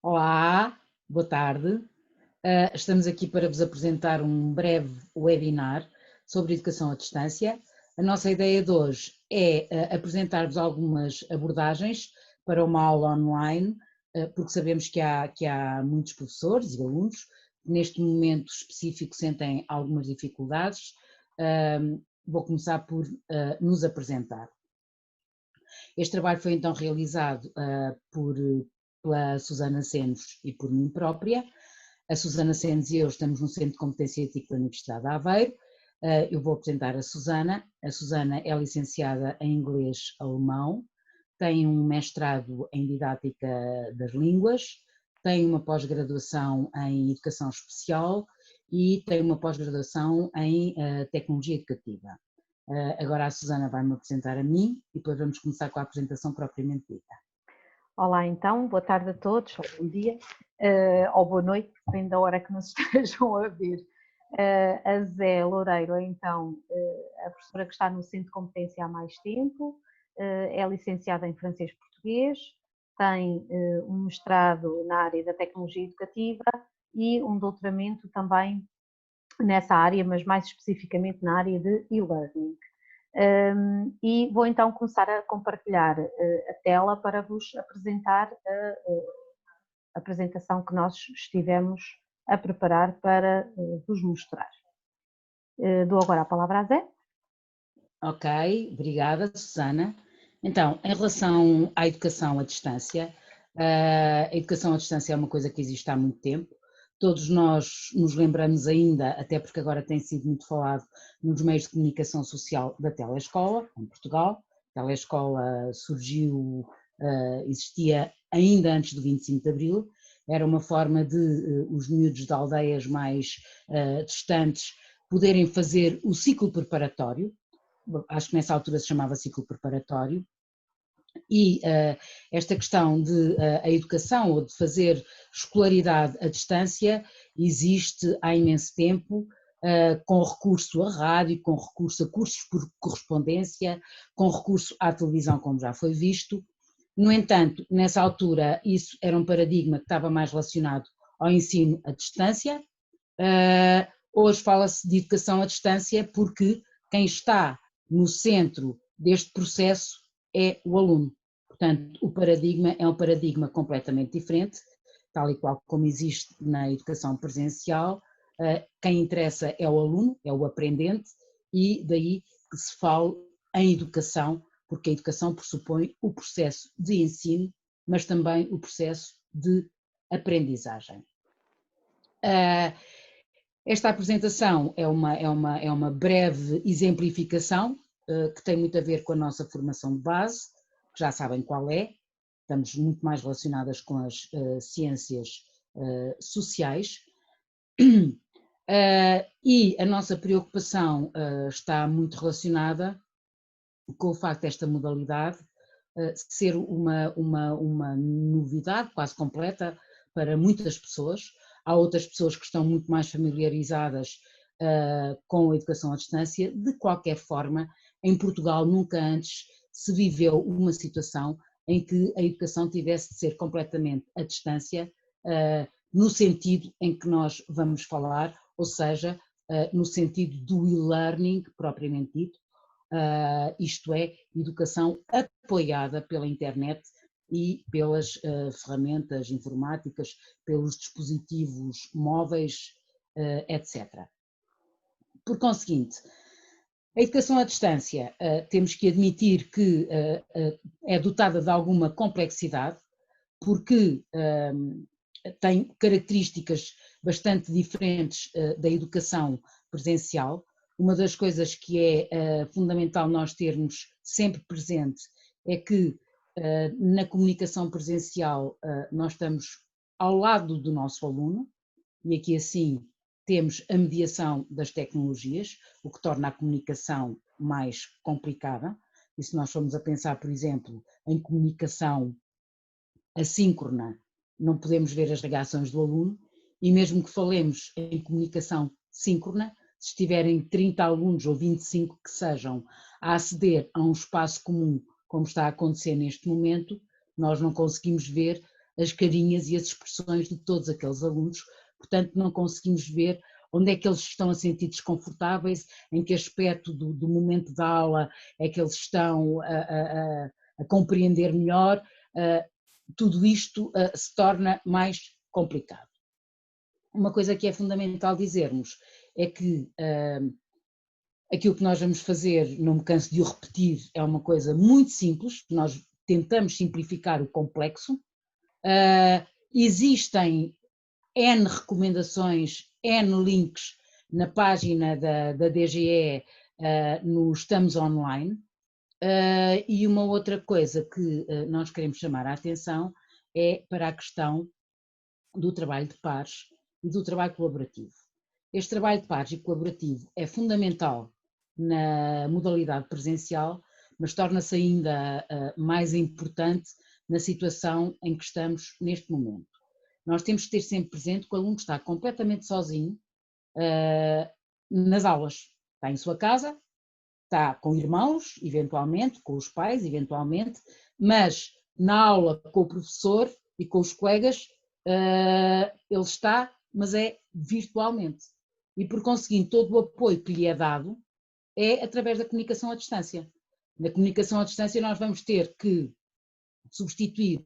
Olá, boa tarde. Estamos aqui para vos apresentar um breve webinar sobre educação à distância. A nossa ideia de hoje é apresentar-vos algumas abordagens para uma aula online, porque sabemos que há muitos professores e alunos que neste momento específico sentem algumas dificuldades. Vou começar por nos apresentar. Este trabalho foi então realizado pela Susana Senos e por mim própria. A Susana Senos e eu estamos no Centro de Competência Ética da Universidade de Aveiro. Eu vou apresentar a Susana. A Susana é licenciada em inglês-alemão, tem um mestrado em didática das línguas, tem uma pós-graduação em educação especial e tem uma pós-graduação em tecnologia educativa. Agora a Susana vai-me apresentar a mim e depois vamos começar com a apresentação propriamente dita. Olá então, boa tarde a todos, ou bom dia, ou boa noite, depende da hora que nos estejam a ver. A Zé Loureiro é então a professora que está no Centro de Competência há mais tempo, é licenciada em francês e português, tem um mestrado na área da tecnologia educativa e um doutoramento também nessa área, mas mais especificamente na área de e-learning. E vou então começar a compartilhar a tela para vos apresentar a apresentação que nós estivemos a preparar para vos mostrar. Dou agora a palavra a Zé. Ok, obrigada, Susana. Então, em relação à educação à distância, a educação à distância é uma coisa que existe há muito tempo. Todos nós nos lembramos ainda, até porque agora tem sido muito falado nos meios de comunicação social, da telescola, em Portugal. A telescola surgiu, existia ainda antes do 25 de Abril, era uma forma de os miúdos de aldeias mais distantes poderem fazer o ciclo preparatório. Acho que nessa altura se chamava ciclo preparatório, e esta questão de a educação ou de fazer escolaridade à distância existe há imenso tempo, com recurso à rádio, com recurso a cursos por correspondência, com recurso à televisão, como já foi visto. No entanto, nessa altura isso era um paradigma que estava mais relacionado ao ensino à distância. Hoje fala-se de educação à distância porque quem está no centro deste processo é o aluno. Portanto, o paradigma é um paradigma completamente diferente, tal e qual como existe na educação presencial. Quem interessa é o aluno, é o aprendente, e daí que se fala em educação, porque a educação pressupõe o processo de ensino, mas também o processo de aprendizagem. Esta apresentação é uma breve exemplificação que tem muito a ver com a nossa formação de base, que já sabem qual é, estamos muito mais relacionadas com as ciências sociais, e a nossa preocupação está muito relacionada com o facto desta modalidade ser uma novidade quase completa para muitas pessoas. Há outras pessoas que estão muito mais familiarizadas com a educação à distância. De qualquer forma, em Portugal nunca antes se viveu uma situação em que a educação tivesse de ser completamente à distância, no sentido em que nós vamos falar, ou seja, no sentido do e-learning propriamente dito, isto é, educação apoiada pela internet e pelas ferramentas informáticas, pelos dispositivos móveis, etc. Por conseguinte, a educação à distância temos que admitir que é dotada de alguma complexidade, porque tem características bastante diferentes da educação presencial. Uma das coisas que é fundamental nós termos sempre presente é que na comunicação presencial nós estamos ao lado do nosso aluno, e aqui assim temos a mediação das tecnologias, o que torna a comunicação mais complicada. E se nós formos a pensar, por exemplo, em comunicação assíncrona, não podemos ver as reações do aluno, e mesmo que falemos em comunicação síncrona, se estiverem 30 alunos ou 25 que sejam a aceder a um espaço comum, como está a acontecer neste momento, nós não conseguimos ver as carinhas e as expressões de todos aqueles alunos, portanto não conseguimos ver onde é que eles estão a sentir desconfortáveis, em que aspecto do momento da aula é que eles estão a compreender melhor, tudo isto se torna mais complicado. Uma coisa que é fundamental dizermos é que aquilo que nós vamos fazer, não me canso de o repetir, é uma coisa muito simples, nós tentamos simplificar o complexo. Existem N recomendações, N links na página da DGE no Estamos Online. E uma outra coisa que nós queremos chamar a atenção é para a questão do trabalho de pares e do trabalho colaborativo. Este trabalho de pares e colaborativo é fundamental na modalidade presencial, mas torna-se ainda mais importante na situação em que estamos neste momento. Nós temos que ter sempre presente que o aluno está completamente sozinho nas aulas. Está em sua casa, está com irmãos, eventualmente, com os pais, eventualmente, mas na aula com o professor e com os colegas, ele está, mas é virtualmente. E por conseguinte, todo o apoio que lhe é dado é através da comunicação à distância. Na comunicação à distância nós vamos ter que substituir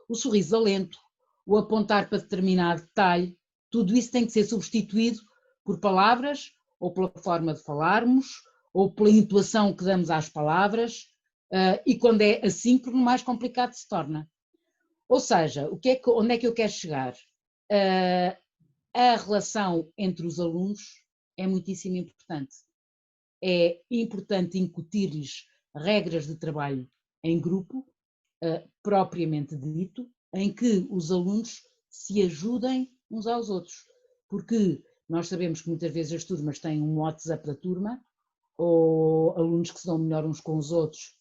o sorriso alento, o apontar para determinado detalhe, tudo isso tem que ser substituído por palavras, ou pela forma de falarmos, ou pela intuação que damos às palavras, e quando é assíncrono, mais complicado se torna. Ou seja, onde é que eu quero chegar? A relação entre os alunos é muitíssimo importante. É importante incutir-lhes regras de trabalho em grupo, propriamente dito, em que os alunos se ajudem uns aos outros, porque nós sabemos que muitas vezes as turmas têm um WhatsApp da turma, ou alunos que se dão melhor uns com os outros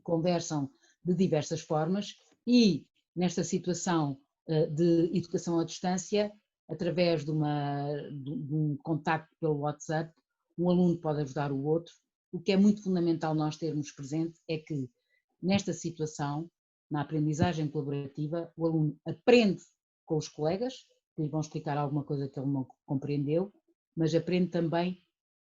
conversam de diversas formas e nesta situação de educação à distância, através de um contacto pelo WhatsApp, um aluno pode ajudar o outro. O que é muito fundamental nós termos presente é que nesta situação, na aprendizagem colaborativa, o aluno aprende com os colegas, que lhe vão explicar alguma coisa que ele não compreendeu, mas aprende também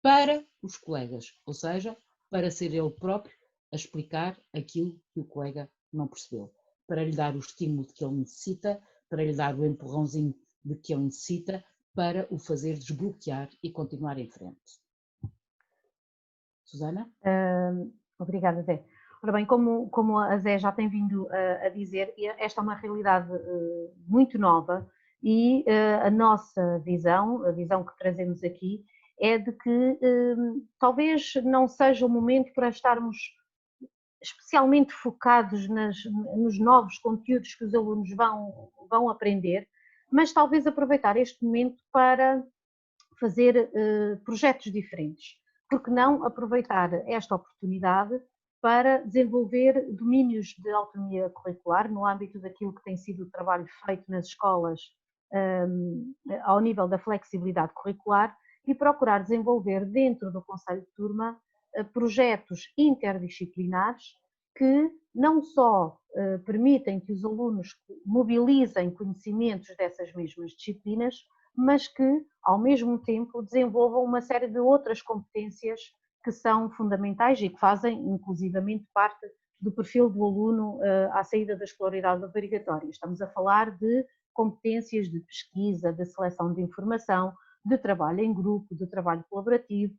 para os colegas, ou seja, para ser ele próprio a explicar aquilo que o colega não percebeu, para lhe dar o estímulo de que ele necessita, para lhe dar o empurrãozinho de que ele necessita, para o fazer desbloquear e continuar em frente. Susana? Obrigada, Zé. Ora bem, como a Zé já tem vindo a dizer, esta é uma realidade muito nova e a nossa visão, a visão que trazemos aqui, é de que talvez não seja o momento para estarmos especialmente focados nos novos conteúdos que os alunos vão aprender, mas talvez aproveitar este momento para fazer projetos diferentes. Por que não aproveitar esta oportunidade para desenvolver domínios de autonomia curricular no âmbito daquilo que tem sido o trabalho feito nas escolas ao nível da flexibilidade curricular e procurar desenvolver dentro do Conselho de Turma projetos interdisciplinares que não só permitem que os alunos mobilizem conhecimentos dessas mesmas disciplinas, mas que, ao mesmo tempo, desenvolvam uma série de outras competências que são fundamentais e que fazem, inclusivamente, parte do perfil do aluno à saída da escolaridade obrigatória. Estamos a falar de competências de pesquisa, de seleção de informação, de trabalho em grupo, de trabalho colaborativo,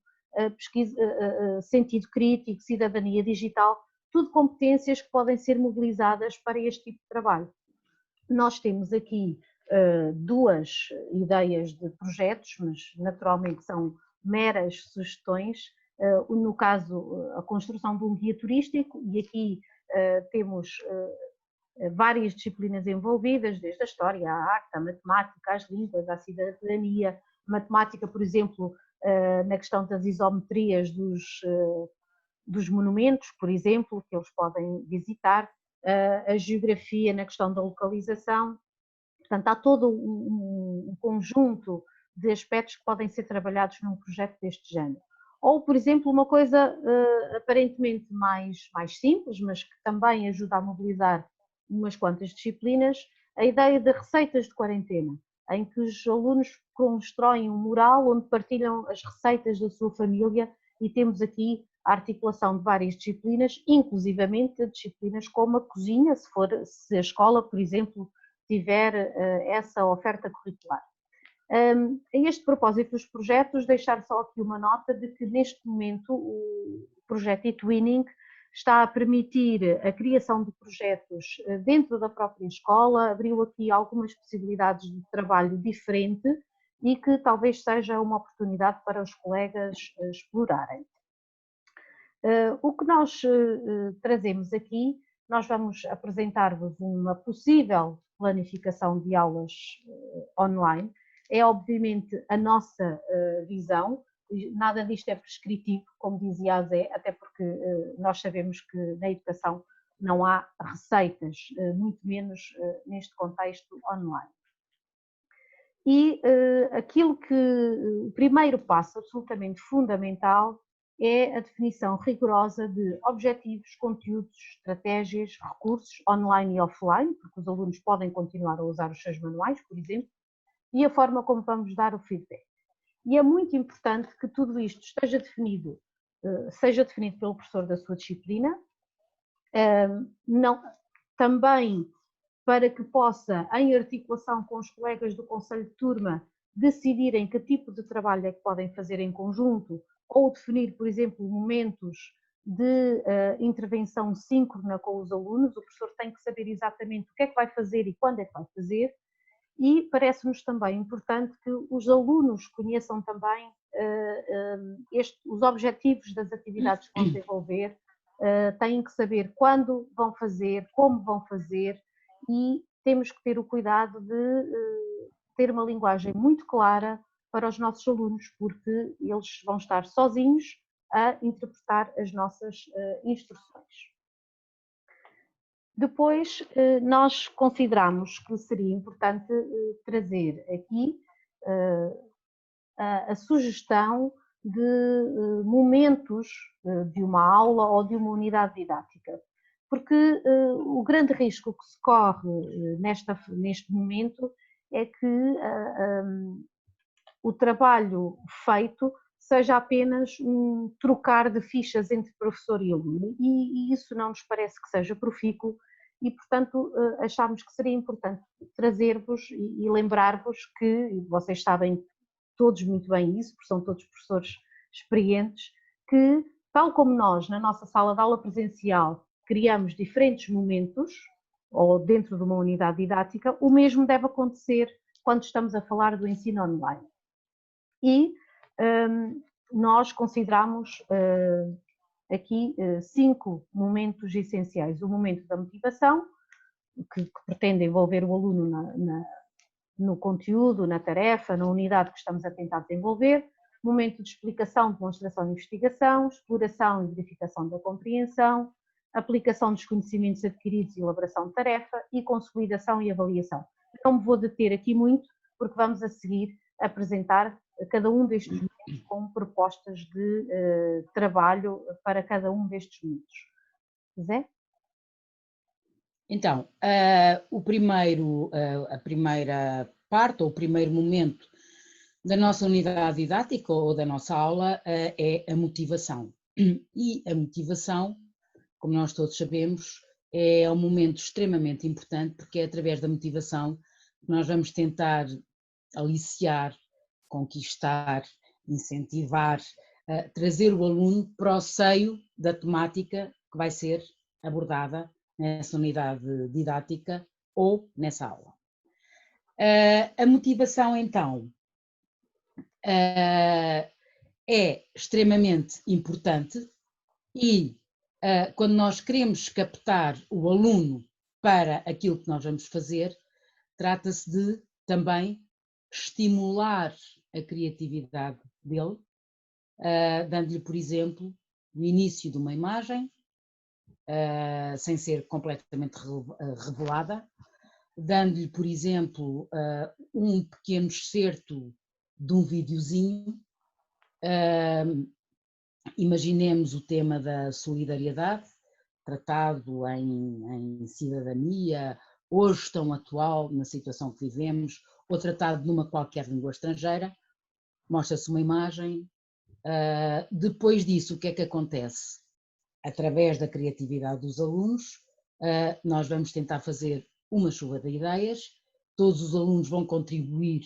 pesquisa, sentido crítico, cidadania digital, tudo competências que podem ser mobilizadas para este tipo de trabalho. Nós temos aqui duas ideias de projetos, mas naturalmente são meras sugestões. No caso, a construção de um guia turístico, e aqui temos várias disciplinas envolvidas, desde a história, a arte, a matemática, as línguas, a cidadania, matemática, por exemplo, na questão das isometrias dos monumentos, por exemplo, que eles podem visitar, a geografia na questão da localização. Portanto, há todo um conjunto de aspectos que podem ser trabalhados num projeto deste género. Ou, por exemplo, uma coisa aparentemente mais simples, mas que também ajuda a mobilizar umas quantas disciplinas, a ideia de receitas de quarentena, em que os alunos constroem um mural onde partilham as receitas da sua família e temos aqui a articulação de várias disciplinas, inclusivamente disciplinas como a cozinha, se a escola, por exemplo, tiver essa oferta curricular. A este propósito dos projetos, deixar só aqui uma nota de que neste momento o projeto eTwinning está a permitir a criação de projetos dentro da própria escola, abriu aqui algumas possibilidades de trabalho diferente e que talvez seja uma oportunidade para os colegas explorarem. O que nós trazemos aqui, nós vamos apresentar-vos uma possível planificação de aulas online. É obviamente a nossa visão, nada disto é prescritivo, como dizia a Zé, até porque nós sabemos que na educação não há receitas, muito menos neste contexto online. E aquilo que o primeiro passo absolutamente fundamental é a definição rigorosa de objetivos, conteúdos, estratégias, recursos online e offline, porque os alunos podem continuar a usar os seus manuais, por exemplo, e a forma como vamos dar o feedback. E é muito importante que tudo isto esteja definido, seja definido pelo professor da sua disciplina, também para que possa, em articulação com os colegas do conselho de turma, decidirem que tipo de trabalho é que podem fazer em conjunto, ou definir, por exemplo, momentos de intervenção síncrona com os alunos. O professor tem que saber exatamente o que é que vai fazer e quando é que vai fazer, e parece-nos também importante que os alunos conheçam também os objetivos das atividades que vão desenvolver, têm que saber quando vão fazer, como vão fazer, e temos que ter o cuidado de ter uma linguagem muito clara para os nossos alunos, porque eles vão estar sozinhos a interpretar as nossas instruções. Depois, nós consideramos que seria importante trazer aqui a sugestão de momentos de uma aula ou de uma unidade didática, porque o grande risco que se corre neste momento é que o trabalho feito seja apenas um trocar de fichas entre professor e aluno, e isso não nos parece que seja profícuo, e portanto achámos que seria importante trazer-vos e lembrar-vos que, e vocês sabem todos muito bem isso, porque são todos professores experientes, que tal como nós na nossa sala de aula presencial criamos diferentes momentos, ou dentro de uma unidade didática, o mesmo deve acontecer quando estamos a falar do ensino online. E nós consideramos aqui 5 momentos essenciais. O momento da motivação, que pretende envolver o aluno no conteúdo, na tarefa, na unidade que estamos a tentar desenvolver. Momento de explicação, demonstração e investigação, exploração e verificação da compreensão, aplicação dos conhecimentos adquiridos e elaboração de tarefa, e consolidação e avaliação. Não me vou deter aqui muito, porque vamos a seguir apresentar cada um destes momentos com propostas de trabalho para cada um destes momentos. Zé? Então, a primeira parte, ou o primeiro momento da nossa unidade didática ou da nossa aula é a motivação. E a motivação, como nós todos sabemos, é um momento extremamente importante, porque é através da motivação que nós vamos tentar aliciar, conquistar, incentivar, trazer o aluno para o seio da temática que vai ser abordada nessa unidade didática ou nessa aula. A motivação, então, é extremamente importante e quando nós queremos captar o aluno para aquilo que nós vamos fazer, trata-se de também estimular a criatividade dele, dando-lhe, por exemplo, no início de uma imagem, sem ser completamente revelada, dando-lhe, por exemplo, um pequeno excerto de um videozinho. Imaginemos o tema da solidariedade, tratado em cidadania hoje tão atual, na situação que vivemos, ou tratado numa qualquer língua estrangeira, mostra-se uma imagem. Depois disso, o que é que acontece? Através da criatividade dos alunos, nós vamos tentar fazer uma chuva de ideias, todos os alunos vão contribuir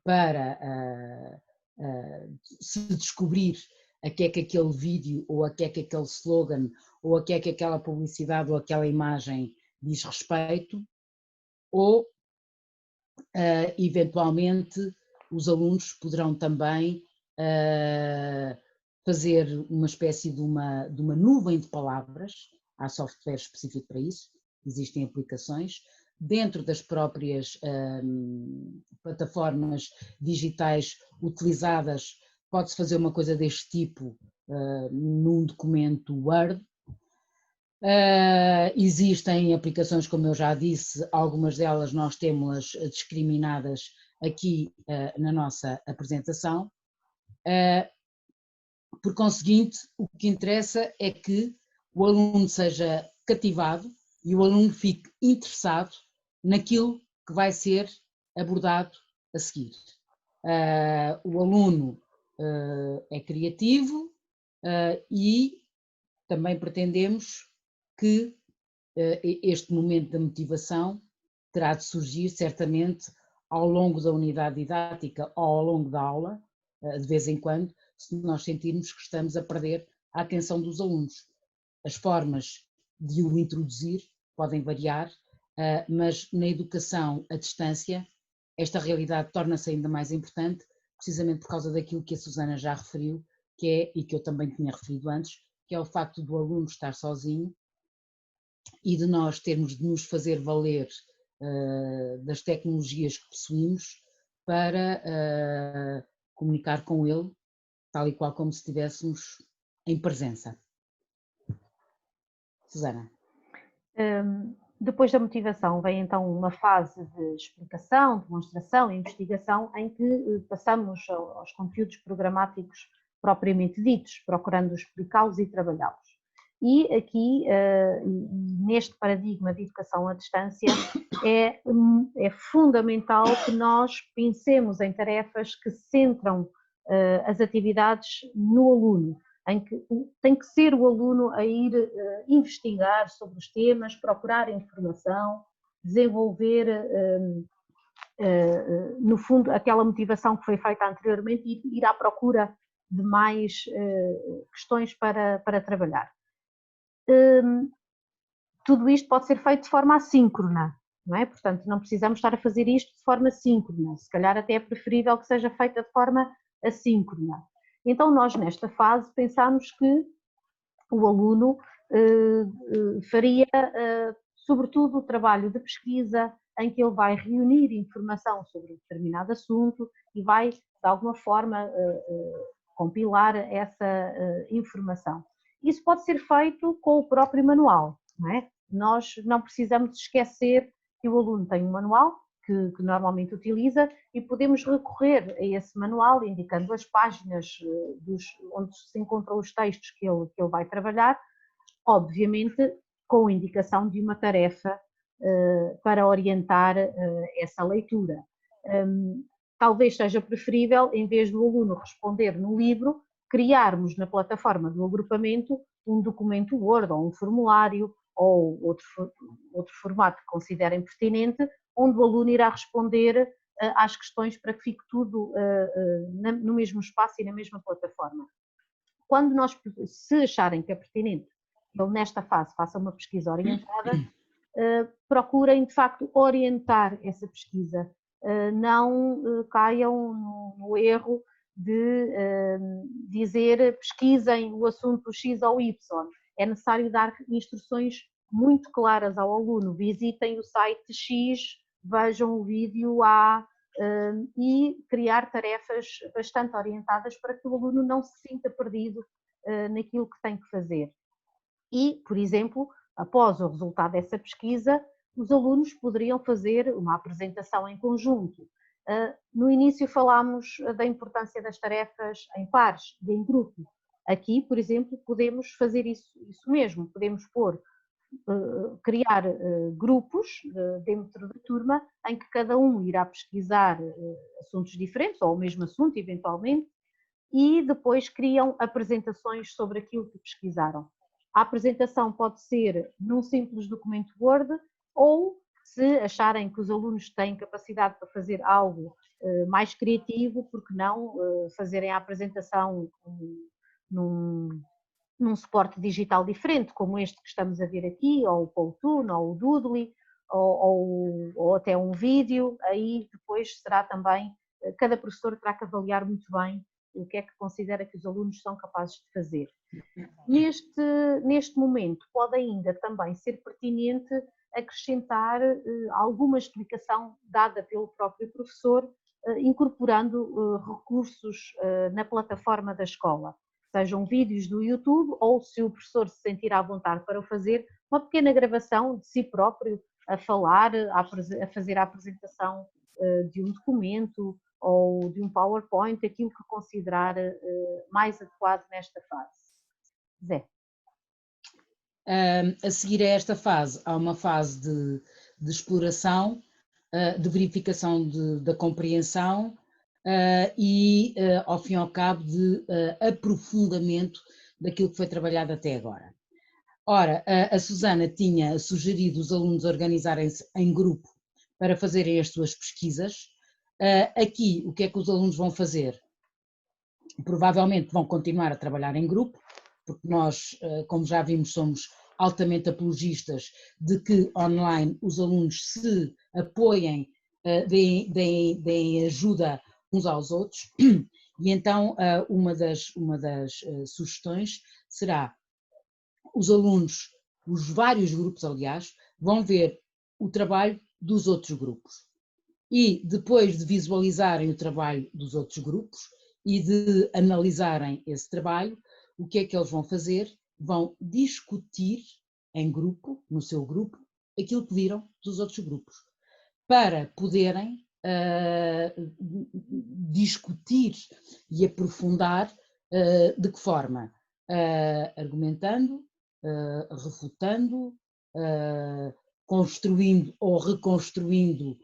para se descobrir a que é que aquele vídeo, ou a que é que aquele slogan, ou a que é que aquela publicidade ou aquela imagem diz respeito, ou eventualmente os alunos poderão também fazer uma espécie de uma nuvem de palavras. Há software específico para isso, existem aplicações. Dentro das próprias plataformas digitais utilizadas, pode-se fazer uma coisa deste tipo num documento Word. Existem aplicações, como eu já disse, algumas delas nós temos-las discriminadas aqui na nossa apresentação. Por conseguinte, o que interessa é que o aluno seja cativado e o aluno fique interessado naquilo que vai ser abordado a seguir. O aluno é criativo e também pretendemos que este momento da motivação terá de surgir certamente ao longo da unidade didática ou ao longo da aula, de vez em quando, se nós sentirmos que estamos a perder a atenção dos alunos. As formas de o introduzir podem variar, mas na educação à distância esta realidade torna-se ainda mais importante, precisamente por causa daquilo que a Susana já referiu, que é, e que eu também tinha referido antes, que é o facto do aluno estar sozinho e de nós termos de nos fazer valer das tecnologias que possuímos para comunicar com ele, tal e qual como se estivéssemos em presença. Susana. Depois da motivação vem então uma fase de explicação, demonstração, investigação, em que passamos aos conteúdos programáticos propriamente ditos, procurando explicá-los e trabalhá-los. E aqui, neste paradigma de educação à distância, é fundamental que nós pensemos em tarefas que centram as atividades no aluno, em que tem que ser o aluno a ir investigar sobre os temas, procurar informação, desenvolver, no fundo, aquela motivação que foi feita anteriormente e ir à procura de mais questões para trabalhar. Tudo isto pode ser feito de forma assíncrona, não é? Portanto, não precisamos estar a fazer isto de forma síncrona, se calhar até é preferível que seja feita de forma assíncrona. Então, nós nesta fase pensamos que o aluno faria, sobretudo, o trabalho de pesquisa em que ele vai reunir informação sobre um determinado assunto e vai, de alguma forma, compilar essa informação. Isso pode ser feito com o próprio manual, não é? Nós não precisamos esquecer que o aluno tem um manual que normalmente utiliza e podemos recorrer a esse manual, indicando as páginas onde se encontram os textos que ele vai trabalhar, obviamente com a indicação de uma tarefa para orientar essa leitura. Talvez seja preferível, em vez do aluno responder no livro, criarmos na plataforma do agrupamento um documento Word ou um formulário ou outro formato que considerem pertinente, onde o aluno irá responder às questões para que fique tudo no mesmo espaço e na mesma plataforma. Quando nós, se acharem que é pertinente, ele nesta fase faça uma pesquisa orientada, procurem de facto orientar essa pesquisa, não caiam no erro de dizer pesquisem o assunto X ou Y. É necessário dar instruções muito claras ao aluno, visitem o site X, vejam o vídeo A e criar tarefas bastante orientadas para que o aluno não se sinta perdido naquilo que tem que fazer. E, por exemplo, após o resultado dessa pesquisa, os alunos poderiam fazer uma apresentação em conjunto. No início falámos da importância das tarefas em pares e em grupo. Aqui, por exemplo, podemos fazer isso mesmo, podemos pôr criar grupos dentro da turma em que cada um irá pesquisar assuntos diferentes, ou o mesmo assunto, eventualmente, e depois criam apresentações sobre aquilo que pesquisaram. A apresentação pode ser num simples documento Word, ou se acharem que os alunos têm capacidade para fazer algo mais criativo, porque não fazerem a apresentação num suporte digital diferente, como este que estamos a ver aqui, ou o Powtoon, ou o Doodly, ou até um vídeo. Aí depois será também, cada professor terá que avaliar muito bem o que é que considera que os alunos são capazes de fazer. Neste momento pode ainda também ser pertinente acrescentar alguma explicação dada pelo próprio professor, incorporando recursos na plataforma da escola, sejam vídeos do YouTube, ou, se o professor se sentir à vontade para o fazer, uma pequena gravação de si próprio a falar, a fazer a apresentação de um documento ou de um PowerPoint, aquilo que considerar mais adequado nesta fase. Zé. A seguir a esta fase, há uma fase de exploração, de verificação da compreensão e, ao fim e ao cabo, de aprofundamento daquilo que foi trabalhado até agora. Ora, a Susana tinha sugerido os alunos organizarem-se em grupo para fazerem as suas pesquisas. Aqui, o que é que os alunos vão fazer? Provavelmente vão continuar a trabalhar em grupo, porque nós, como já vimos, somos altamente apologistas de que online os alunos se apoiem, deem ajuda uns aos outros, e então uma das sugestões será: os alunos, os vários grupos, aliás, vão ver o trabalho dos outros grupos. E depois de visualizarem o trabalho dos outros grupos e de analisarem esse trabalho, o que é que eles vão fazer? Vão discutir em grupo, no seu grupo, aquilo que viram dos outros grupos, para poderem discutir e aprofundar de que forma? Argumentando, refutando, construindo ou reconstruindo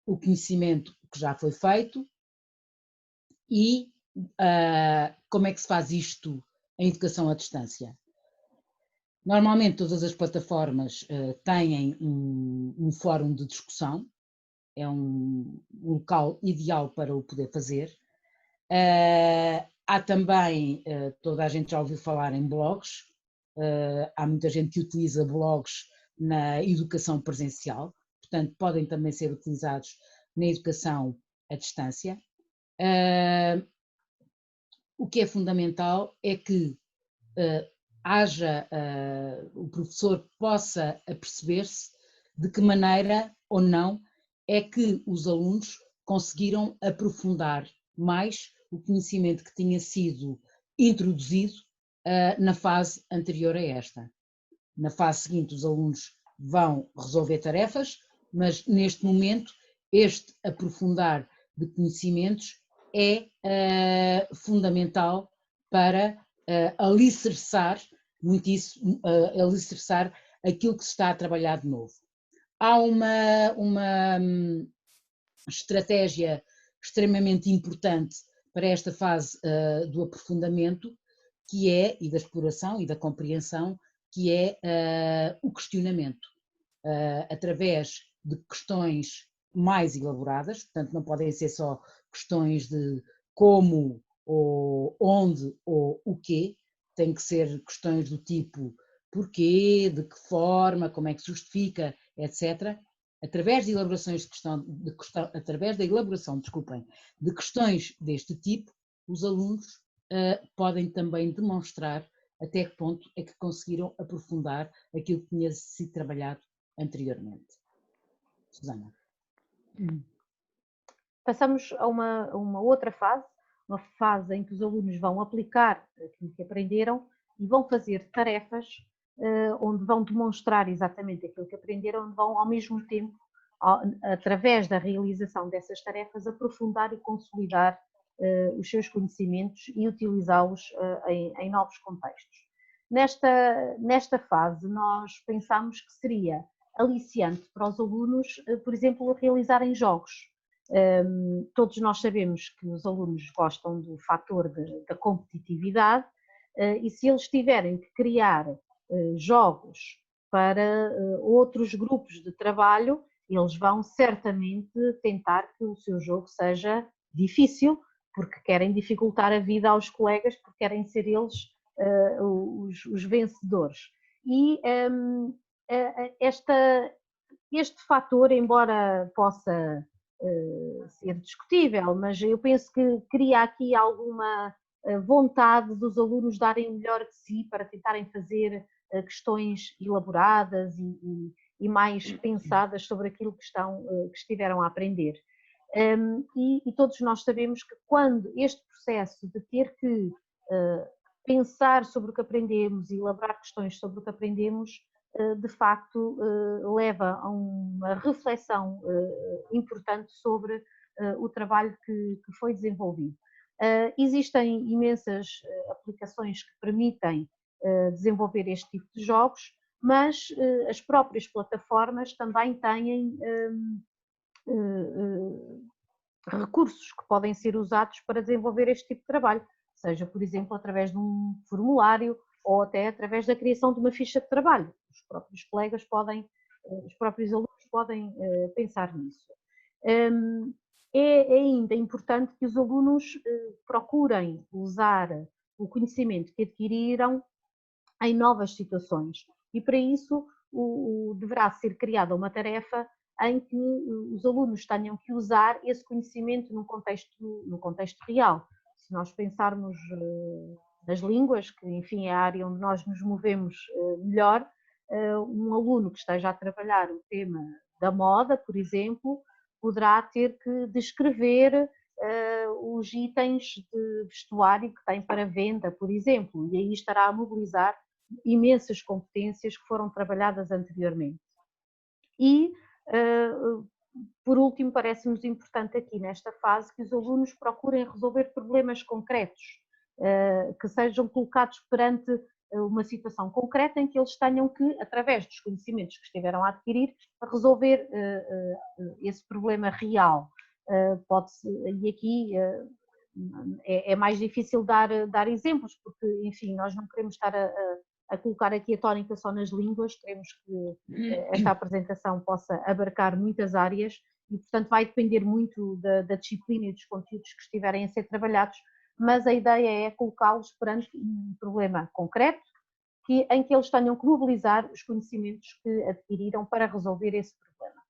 o conhecimento que já foi feito. E como é que se faz isto em educação à distância? Normalmente todas as plataformas têm um fórum de discussão, é um local ideal para o poder fazer. Há também, toda a gente já ouviu falar em blogs, há muita gente que utiliza blogs na educação presencial, portanto podem também ser utilizados na educação à distância. O que é fundamental é que o professor possa aperceber-se de que maneira ou não é que os alunos conseguiram aprofundar mais o conhecimento que tinha sido introduzido na fase anterior a esta. Na fase seguinte os alunos vão resolver tarefas, mas neste momento este aprofundar de conhecimentos é fundamental para alicerçar alicerçar aquilo que se está a trabalhar de novo. Há uma estratégia extremamente importante para esta fase do aprofundamento, que é, e da exploração e da compreensão, que é o questionamento, através de questões mais elaboradas, portanto não podem ser só questões de como, ou onde, ou o quê, tem que ser questões do tipo porquê, de que forma, como é que se justifica, etc. Através de elaborações através da elaboração, desculpem, de questões deste tipo, os alunos podem também demonstrar até que ponto é que conseguiram aprofundar aquilo que tinha sido trabalhado anteriormente. Susana. Passamos a uma outra fase, uma fase em que os alunos vão aplicar aquilo que aprenderam e vão fazer tarefas onde vão demonstrar exatamente aquilo que aprenderam, onde vão ao mesmo tempo, através da realização dessas tarefas, aprofundar e consolidar os seus conhecimentos e utilizá-los em novos contextos. Nesta fase, nós pensámos que seria aliciante para os alunos, por exemplo, realizarem jogos. Todos nós sabemos que os alunos gostam do fator da competitividade, e se eles tiverem que criar jogos para outros grupos de trabalho, eles vão certamente tentar que o seu jogo seja difícil, porque querem dificultar a vida aos colegas, porque querem ser eles os vencedores. E este fator, embora possa ser discutível, mas eu penso que cria aqui alguma vontade dos alunos darem o melhor de si para tentarem fazer questões elaboradas e mais pensadas sobre aquilo que estiveram a aprender. E todos nós sabemos que quando este processo de ter que pensar sobre o que aprendemos e elaborar questões sobre o que aprendemos, de facto leva a uma reflexão importante sobre o trabalho que foi desenvolvido. Existem imensas aplicações que permitem desenvolver este tipo de jogos, mas as próprias plataformas também têm recursos que podem ser usados para desenvolver este tipo de trabalho, seja, por exemplo, através de um formulário ou até através da criação de uma ficha de trabalho. Os próprios colegas podem, os próprios alunos podem pensar nisso. É ainda importante que os alunos procurem usar o conhecimento que adquiriram em novas situações e para isso deverá ser criada uma tarefa em que os alunos tenham que usar esse conhecimento no contexto real. Se nós pensarmos nas línguas, que enfim é a área onde nós nos movemos melhor, um aluno que esteja a trabalhar o tema da moda, por exemplo, poderá ter que descrever os itens de vestuário que tem para venda, por exemplo, e aí estará a mobilizar imensas competências que foram trabalhadas anteriormente. E, por último, parece-nos importante aqui nesta fase que os alunos procurem resolver problemas concretos, que sejam colocados perante uma situação concreta em que eles tenham que, através dos conhecimentos que estiveram a adquirir, resolver esse problema real. E aqui é mais difícil dar exemplos, porque, enfim, nós não queremos estar a colocar aqui a tónica só nas línguas, queremos que esta apresentação possa abarcar muitas áreas e, portanto, vai depender muito da disciplina e dos conteúdos que estiverem a ser trabalhados, mas a ideia é colocá-los perante um problema concreto em que eles tenham que mobilizar os conhecimentos que adquiriram para resolver esse problema.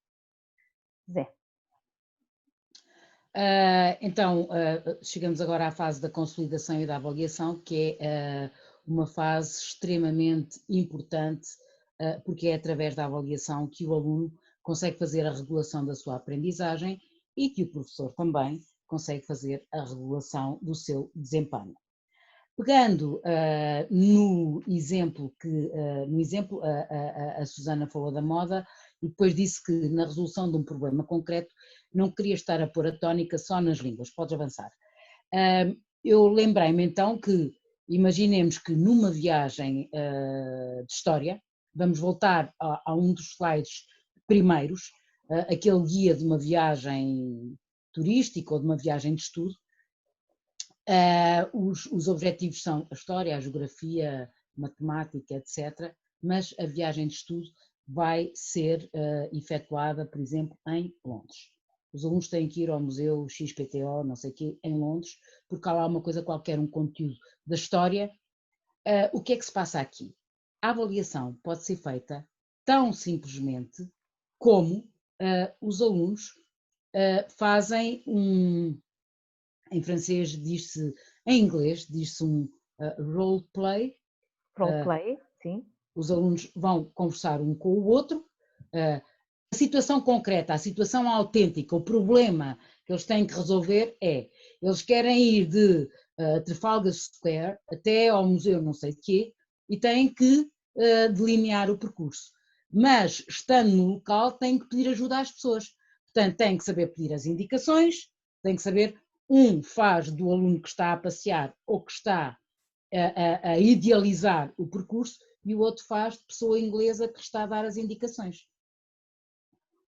Zé. Então, chegamos agora à fase da consolidação e da avaliação, que é uma fase extremamente importante, porque é através da avaliação que o aluno consegue fazer a regulação da sua aprendizagem e que o professor também consegue fazer a regulação do seu desempenho. Pegando no exemplo a Susana falou da moda e depois disse que na resolução de um problema concreto não queria estar a pôr a tónica só nas línguas. Podes avançar. Eu lembrei-me então que imaginemos que numa viagem de história, vamos voltar a um dos slides primeiros, aquele guia de uma viagem turística ou de uma viagem de estudo. Os objetivos são a história, a geografia, matemática, etc. Mas a viagem de estudo vai ser efetuada, por exemplo, em Londres. Os alunos têm que ir ao museu XPTO, não sei o quê, em Londres, porque há lá uma coisa qualquer, um conteúdo da história. O que é que se passa aqui? A avaliação pode ser feita tão simplesmente como os alunos fazem em francês diz-se, em inglês diz-se um role play. Role play, sim. Os alunos vão conversar um com o outro. A situação concreta, a situação autêntica, o problema que eles têm que resolver eles querem ir de Trafalgar Square até ao museu não sei de quê e têm que delinear o percurso. Mas, estando no local, têm que pedir ajuda às pessoas. Portanto, têm que saber pedir as indicações, têm que saber faz do aluno que está a passear ou que está a idealizar o percurso e o outro faz de pessoa inglesa que está a dar as indicações.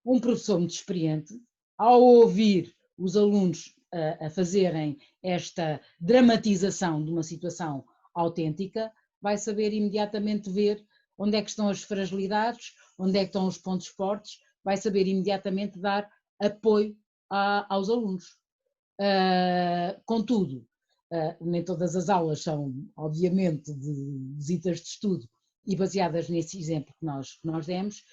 Um professor muito experiente, ao ouvir os alunos a fazerem esta dramatização de uma situação autêntica, vai saber imediatamente ver onde é que estão as fragilidades, onde é que estão os pontos fortes, vai saber imediatamente dar apoio aos alunos. Contudo, nem todas as aulas são, obviamente, de visitas de estudo e baseadas nesse exemplo que nós demos,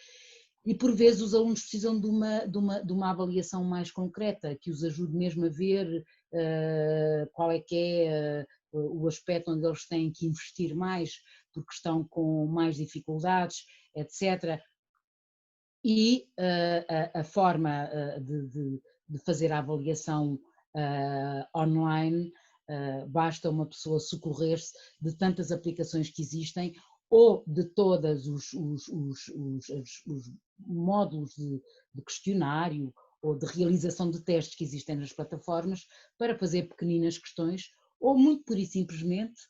e por vezes os alunos precisam de uma avaliação mais concreta, que os ajude mesmo a ver qual é que é o aspecto onde eles têm que investir mais, porque estão com mais dificuldades, etc. E a forma de fazer a avaliação online, basta uma pessoa socorrer-se de tantas aplicações que existem ou de todos os módulos de questionário ou de realização de testes que existem nas plataformas para fazer pequeninas questões ou muito pura e simplesmente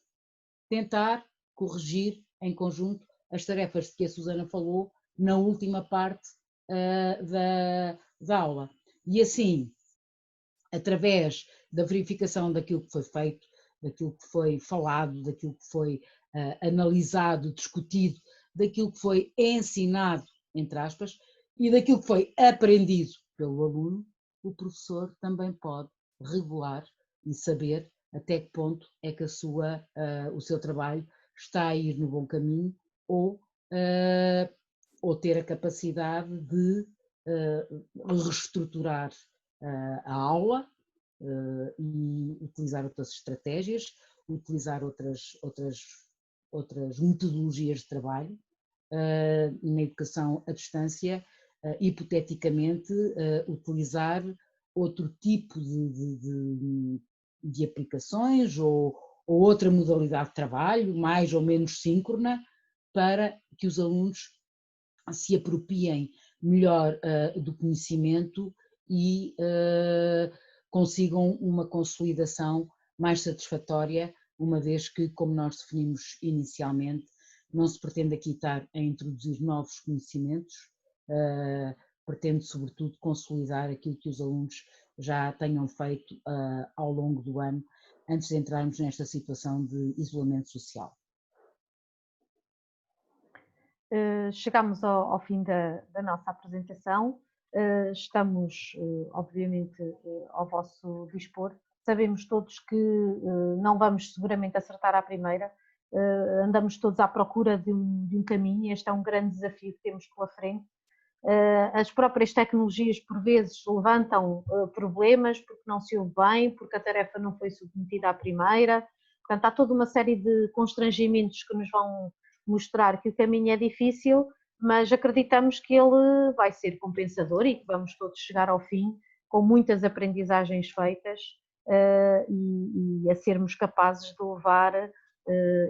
tentar corrigir em conjunto as tarefas de que a Susana falou na última parte da aula. E assim, através da verificação daquilo que foi feito, daquilo que foi falado, daquilo que foi analisado, discutido, daquilo que foi ensinado, entre aspas, e daquilo que foi aprendido pelo aluno, o professor também pode regular e saber até que ponto é que o seu trabalho está a ir no bom caminho ou ter a capacidade de reestruturar a aula e utilizar outras estratégias, utilizar outras metodologias de trabalho na educação à distância, hipoteticamente utilizar outro tipo de aplicações ou outra modalidade de trabalho, mais ou menos síncrona, para que os alunos se apropiem melhor do conhecimento e consigam uma consolidação mais satisfatória, uma vez que, como nós definimos inicialmente, não se pretende aqui estar a introduzir novos conhecimentos, pretende sobretudo consolidar aquilo que os alunos já tenham feito ao longo do ano, antes de entrarmos nesta situação de isolamento social. Chegamos ao fim da nossa apresentação. Estamos, obviamente, ao vosso dispor. Sabemos todos que não vamos seguramente acertar à primeira, andamos todos à procura de um caminho, este é um grande desafio que temos pela frente. As próprias tecnologias, por vezes, levantam problemas porque não se ouve bem, porque a tarefa não foi submetida à primeira. Portanto, há toda uma série de constrangimentos que nos vão mostrar que o caminho é difícil, mas acreditamos que ele vai ser compensador e que vamos todos chegar ao fim com muitas aprendizagens feitas e a sermos capazes de levar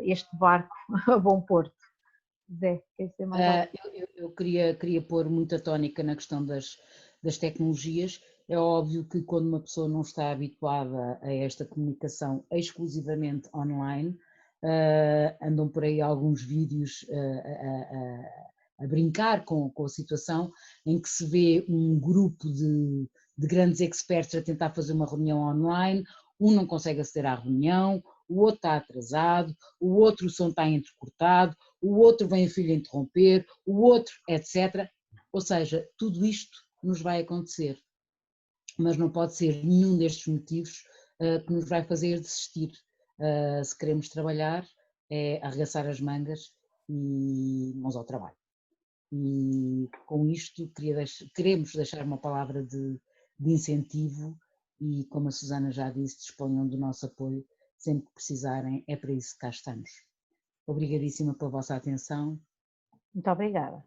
este barco a bom porto. Zé, quer dizer mais algo? Eu queria pôr muita tónica na questão das tecnologias. É óbvio que quando uma pessoa não está habituada a esta comunicação exclusivamente online, andam por aí alguns vídeos a brincar com a situação em que se vê um grupo de grandes experts a tentar fazer uma reunião online, um não consegue aceder à reunião, o outro está atrasado, o outro o som está entrecortado, o outro vem o filho interromper, o outro, etc. Ou seja, tudo isto nos vai acontecer, mas não pode ser nenhum destes motivos que nos vai fazer desistir. Se queremos trabalhar, é arregaçar as mangas e mãos ao trabalho. E com isto queremos deixar uma palavra de incentivo e, como a Susana já disse, disponham do nosso apoio sempre que precisarem, é para isso que cá estamos. Obrigadíssima pela vossa atenção. Muito obrigada.